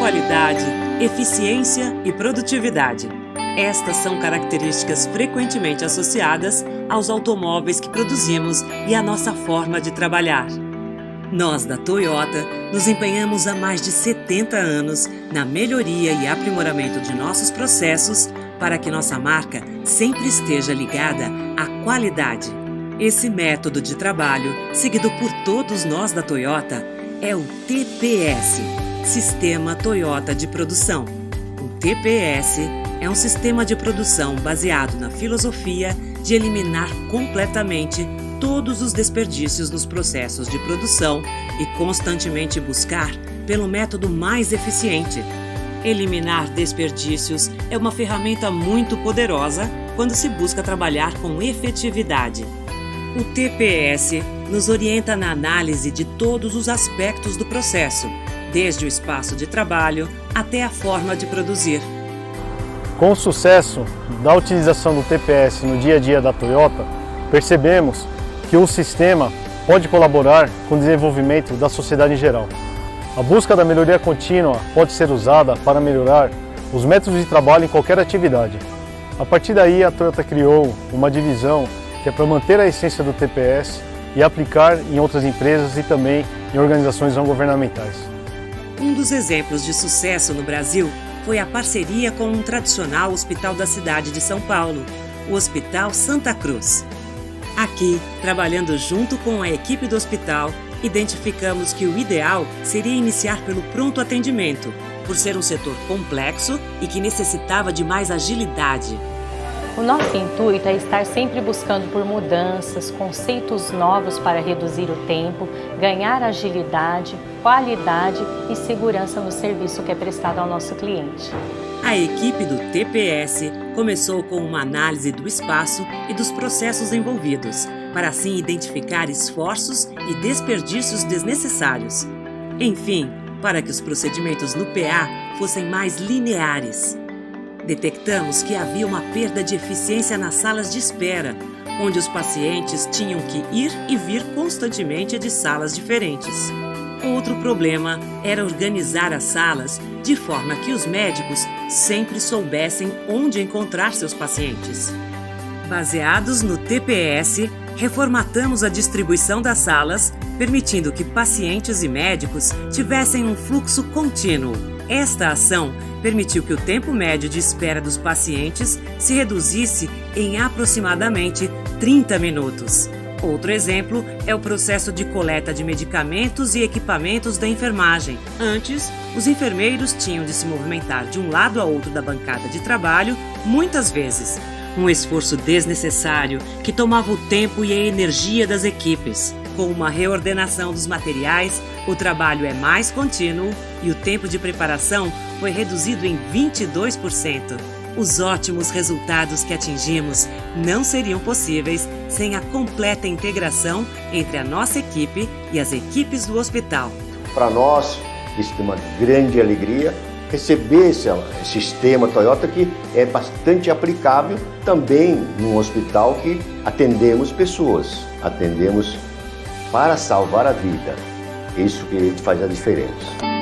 qualidade, eficiência e produtividade. Estas são características frequentemente associadas aos automóveis que produzimos e à nossa forma de trabalhar. Nós, da Toyota, nos empenhamos há mais de 70 anos na melhoria e aprimoramento de nossos processos para que nossa marca sempre esteja ligada à qualidade. Esse método de trabalho, seguido por todos nós da Toyota, é o TPS, Sistema Toyota de Produção. O TPS é um sistema de produção baseado na filosofia de eliminar completamente todos os desperdícios nos processos de produção e constantemente buscar pelo método mais eficiente. Eliminar desperdícios é uma ferramenta muito poderosa quando se busca trabalhar com efetividade. O TPS nos orienta na análise de todos os aspectos do processo, desde o espaço de trabalho até a forma de produzir. Com o sucesso da utilização do TPS no dia a dia da Toyota, percebemos que o sistema pode colaborar com o desenvolvimento da sociedade em geral. A busca da melhoria contínua pode ser usada para melhorar os métodos de trabalho em qualquer atividade. A partir daí, a Toyota criou uma divisão que é para manter a essência do TPS e aplicar em outras empresas e também em organizações não governamentais. Um dos exemplos de sucesso no Brasil foi a parceria com um tradicional hospital da cidade de São Paulo, o Hospital Santa Cruz. Aqui, trabalhando junto com a equipe do hospital, identificamos que o ideal seria iniciar pelo pronto atendimento, por ser um setor complexo e que necessitava de mais agilidade. O nosso intuito é estar sempre buscando por mudanças, conceitos novos para reduzir o tempo, ganhar agilidade, qualidade e segurança no serviço que é prestado ao nosso cliente. A equipe do TPS começou com uma análise do espaço e dos processos envolvidos, para assim identificar esforços e desperdícios desnecessários. Enfim, para que os procedimentos no PA fossem mais lineares. Detectamos que havia uma perda de eficiência nas salas de espera, onde os pacientes tinham que ir e vir constantemente de salas diferentes. Outro problema era organizar as salas de forma que os médicos sempre soubessem onde encontrar seus pacientes. Baseados no TPS, reformatamos a distribuição das salas, permitindo que pacientes e médicos tivessem um fluxo contínuo. Esta ação permitiu que o tempo médio de espera dos pacientes se reduzisse em aproximadamente 30 minutos. Outro exemplo é o processo de coleta de medicamentos e equipamentos da enfermagem. Antes, os enfermeiros tinham de se movimentar de um lado a outro da bancada de trabalho, muitas vezes. Um esforço desnecessário que tomava o tempo e a energia das equipes. Com uma reordenação dos materiais, o trabalho é mais contínuo e o tempo de preparação foi reduzido em 22%. Os ótimos resultados que atingimos não seriam possíveis sem a completa integração entre a nossa equipe e as equipes do hospital. Para nós, isso é uma grande alegria receber esse sistema Toyota que é bastante aplicável também num hospital que atendemos pessoas, atendemos para salvar a vida. Isso que faz a diferença.